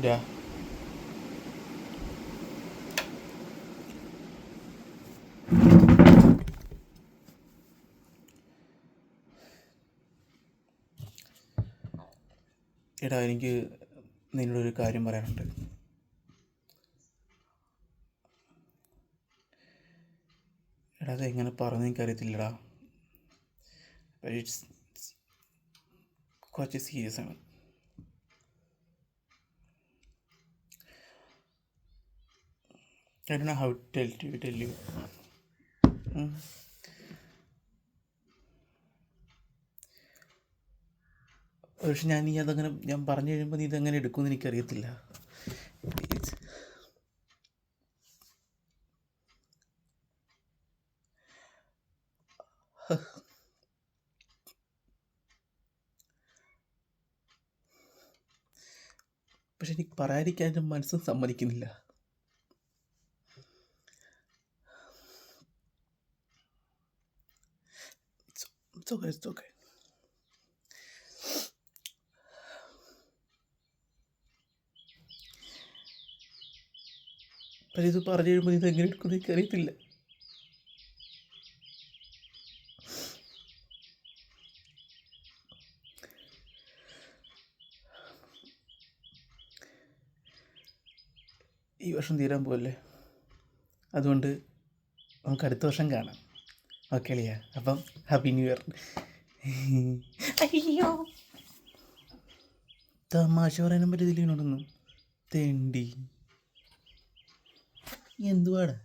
ഡാ എടാ, എനിക്ക് നിന്നോടൊരു കാര്യം പറയാനുണ്ട്. എടാ, അത് എങ്ങനെ പറഞ്ഞു എനിക്കറിയത്തില്ലടാ. ഇറ്റ്സ് കുറച്ച് സീരിയസ് ആണ്. I don't know how to tell you. പക്ഷെ ഞാൻ പറഞ്ഞു കഴിയുമ്പോൾ നീ ഇതെങ്ങനെ എടുക്കുമെന്ന് എനിക്കറിയത്തില്ല. പ്ലീസ്. പക്ഷെ എനിക്ക് പറയാതിരിക്കാൻ എൻ്റെ മനസ്സും സമ്മതിക്കുന്നില്ല. It's okay. പക്ഷെ ഇത് പറഞ്ഞു കഴിയുമ്പോൾ ഇത് എങ്ങനെ എടുക്കുമെന്ന് എനിക്കറിയത്തില്ല. ഈ വർഷം തീരാൻ പോവല്ലേ, അതുകൊണ്ട് നമുക്ക് അടുത്ത വർഷം കാണാം. ഓക്കെ അളിയാ, അപ്പം ഹാപ്പി ന്യൂ ഇയർ. അയ്യോ, തമാശ പറയാനും പറ്റത്തില്ല ഇതിനോടൊന്നും. തേണ്ടി എന്തുവാടാ.